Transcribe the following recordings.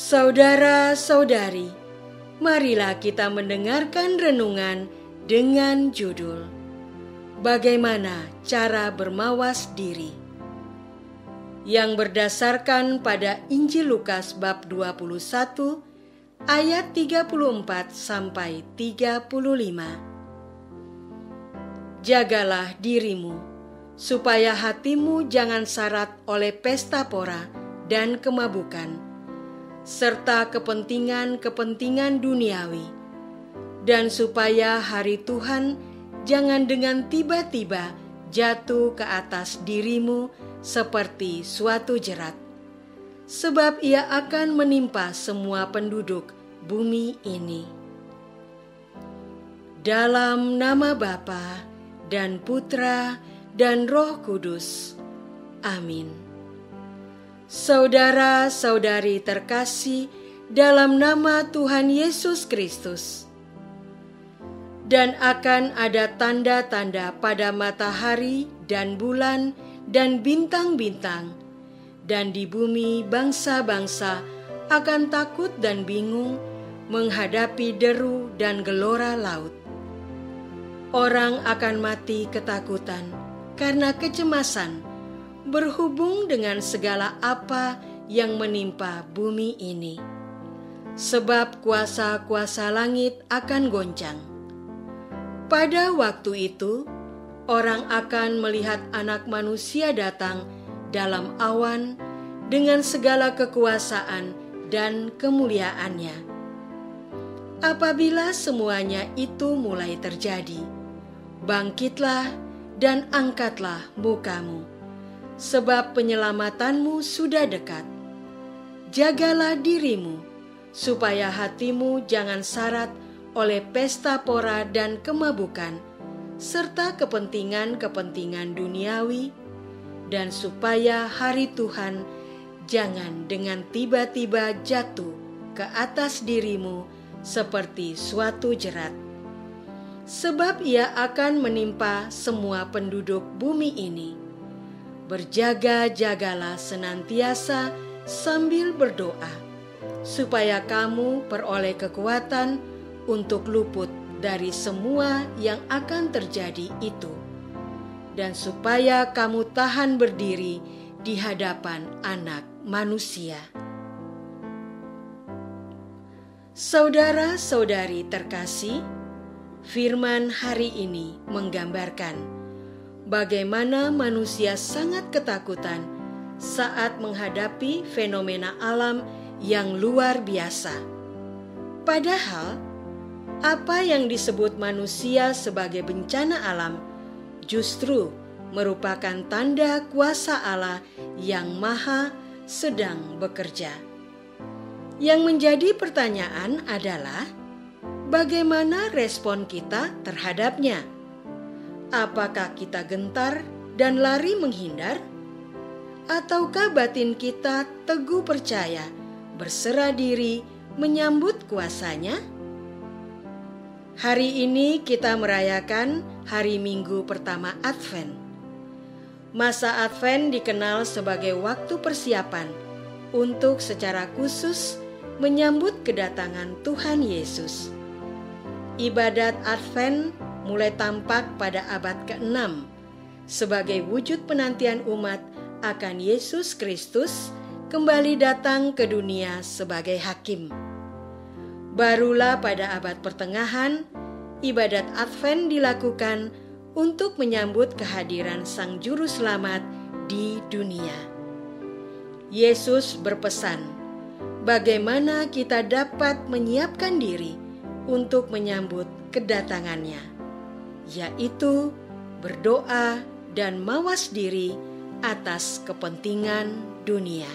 Saudara-saudari, marilah kita mendengarkan renungan dengan judul Bagaimana Cara Bermawas Diri, yang berdasarkan pada Injil Lukas bab 21 ayat 34 sampai 35. Jagalah dirimu, supaya hatimu jangan syarat oleh pesta pora dan kemabukan, serta kepentingan-kepentingan duniawi, dan supaya hari Tuhan jangan dengan tiba-tiba jatuh ke atas dirimu seperti suatu jerat, sebab ia akan menimpa semua penduduk bumi ini. Dalam nama Bapa dan Putra dan Roh Kudus. Amin. Saudara-saudari terkasih dalam nama Tuhan Yesus Kristus, dan akan ada tanda-tanda pada matahari dan bulan dan bintang-bintang, dan di bumi bangsa-bangsa akan takut dan bingung menghadapi deru dan gelora laut. Orang akan mati ketakutan karena kecemasan berhubung dengan segala apa yang menimpa bumi ini, sebab kuasa-kuasa langit akan goncang. Pada waktu itu, orang akan melihat Anak Manusia datang dalam awan dengan segala kekuasaan dan kemuliaannya. Apabila semuanya itu mulai terjadi, bangkitlah dan angkatlah mukamu, sebab penyelamatanmu sudah dekat. Jagalah dirimu, supaya hatimu jangan syarat oleh pesta pora dan kemabukan, serta kepentingan-kepentingan duniawi, dan supaya hari Tuhan jangan dengan tiba-tiba jatuh ke atas dirimu seperti suatu jerat, sebab ia akan menimpa semua penduduk bumi ini. Berjaga-jagalah senantiasa sambil berdoa, supaya kamu peroleh kekuatan untuk luput dari semua yang akan terjadi itu, dan supaya kamu tahan berdiri di hadapan Anak Manusia. Saudara-saudari terkasih, firman hari ini menggambarkan bagaimana manusia sangat ketakutan saat menghadapi fenomena alam yang luar biasa. Padahal, apa yang disebut manusia sebagai bencana alam justru merupakan tanda kuasa Allah yang maha sedang bekerja. Yang menjadi pertanyaan adalah, bagaimana respon kita terhadapnya? Apakah kita gentar dan lari menghindar? Ataukah batin kita teguh percaya, berserah diri, menyambut kuasanya? Hari ini kita merayakan hari Minggu pertama Advent. Masa Advent dikenal sebagai waktu persiapan untuk secara khusus menyambut kedatangan Tuhan Yesus. Ibadat Advent mulai tampak pada abad ke-6 sebagai wujud penantian umat akan Yesus Kristus kembali datang ke dunia sebagai hakim. Barulah pada abad pertengahan, ibadat Advent dilakukan untuk menyambut kehadiran Sang Juru Selamat di dunia. Yesus berpesan bagaimana kita dapat menyiapkan diri untuk menyambut kedatangannya, yaitu berdoa dan mawas diri atas kepentingan dunia.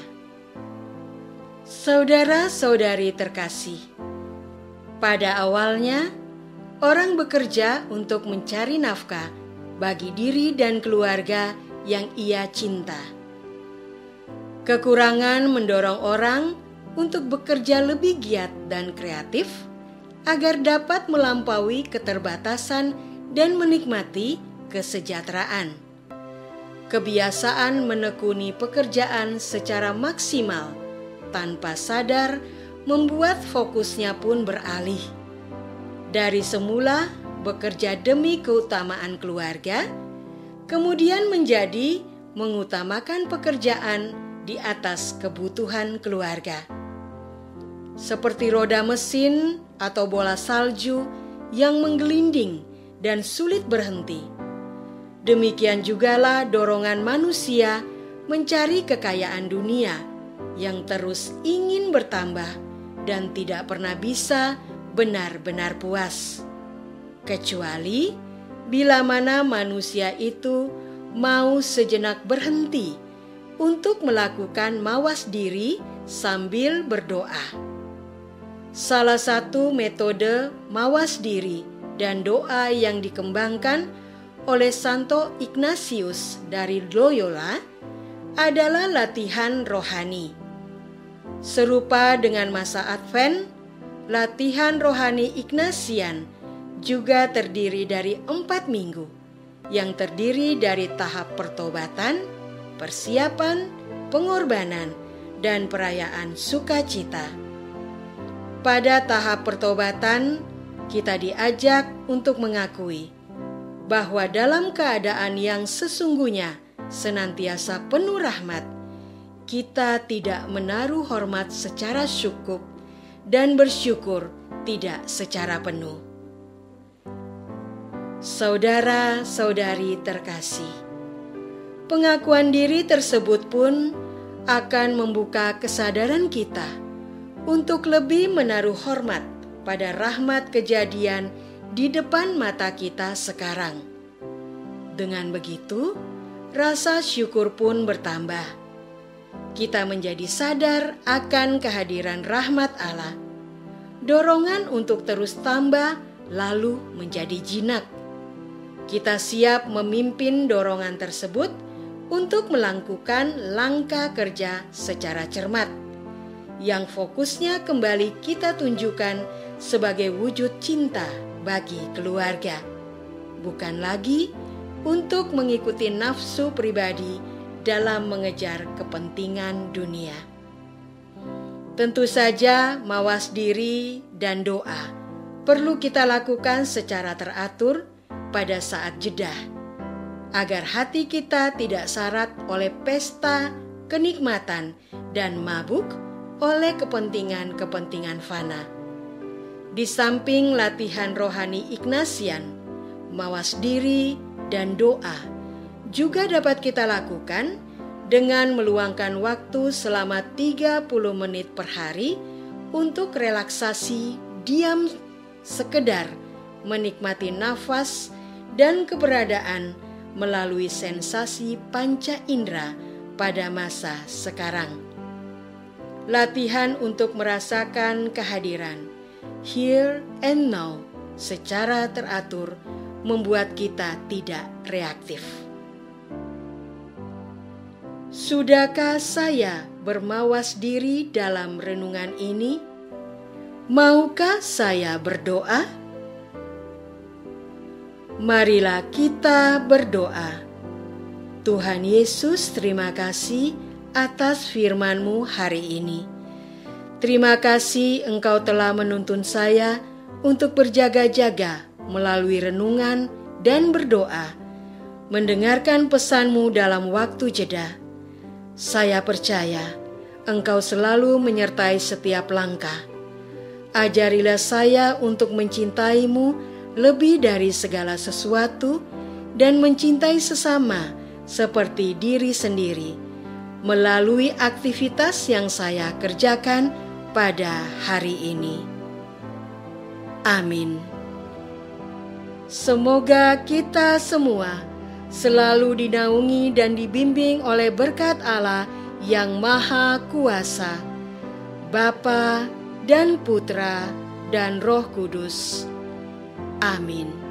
Saudara-saudari terkasih, pada awalnya, orang bekerja untuk mencari nafkah bagi diri dan keluarga yang ia cinta. Kekurangan mendorong orang untuk bekerja lebih giat dan kreatif agar dapat melampaui keterbatasan dan menikmati kesejahteraan. Kebiasaan menekuni pekerjaan secara maksimal tanpa sadar membuat fokusnya pun beralih. Dari semula bekerja demi keutamaan keluarga, kemudian menjadi mengutamakan pekerjaan di atas kebutuhan keluarga. Seperti roda mesin atau bola salju yang menggelinding dan sulit berhenti. Demikian jugalah dorongan manusia mencari kekayaan dunia yang terus ingin bertambah dan tidak pernah bisa benar-benar puas. Kecuali bila mana manusia itu mau sejenak berhenti untuk melakukan mawas diri sambil berdoa. Salah satu metode mawas diri dan doa yang dikembangkan oleh Santo Ignatius dari Loyola adalah latihan rohani. Serupa dengan masa Advent, latihan rohani Ignatian juga terdiri dari 4 minggu, yang terdiri dari tahap pertobatan, persiapan, pengorbanan, dan perayaan sukacita. Pada tahap pertobatan, kita diajak untuk mengakui bahwa dalam keadaan yang sesungguhnya senantiasa penuh rahmat, kita tidak menaruh hormat secara syukur dan bersyukur tidak secara penuh. Saudara-saudari terkasih, pengakuan diri tersebut pun akan membuka kesadaran kita untuk lebih menaruh hormat pada rahmat kejadian di depan mata kita sekarang. Dengan begitu, rasa syukur pun bertambah. Kita menjadi sadar akan kehadiran rahmat Allah. Dorongan untuk terus tambah lalu menjadi jinak. Kita siap memimpin dorongan tersebut untuk melakukan langkah kerja secara cermat, yang fokusnya kembali kita tunjukkan sebagai wujud cinta bagi keluarga, bukan lagi untuk mengikuti nafsu pribadi dalam mengejar kepentingan dunia. Tentu saja mawas diri dan doa perlu kita lakukan secara teratur pada saat jeda, agar hati kita tidak syarat oleh pesta, kenikmatan, dan mabuk oleh kepentingan-kepentingan fana. Di samping latihan rohani Ignatian, mawas diri dan doa juga dapat kita lakukan dengan meluangkan waktu selama 30 menit per hari untuk relaksasi, diam, sekedar menikmati nafas dan keberadaan melalui sensasi panca indera pada masa sekarang. Latihan untuk merasakan kehadiran here and now secara teratur membuat kita tidak reaktif. Sudahkah saya bermawas diri dalam renungan ini? Maukah saya berdoa? Marilah kita berdoa. Tuhan Yesus, terima kasih atas firman-Mu hari ini. Terima kasih Engkau telah menuntun saya untuk berjaga-jaga melalui renungan dan berdoa, mendengarkan pesan-Mu dalam waktu jeda. Saya percaya Engkau selalu menyertai setiap langkah. Ajarilah saya untuk mencintai-Mu lebih dari segala sesuatu dan mencintai sesama seperti diri sendiri, melalui aktivitas yang saya kerjakan pada hari ini. Amin. Semoga kita semua selalu dinaungi dan dibimbing oleh berkat Allah yang Maha Kuasa, Bapa dan Putra dan Roh Kudus. Amin.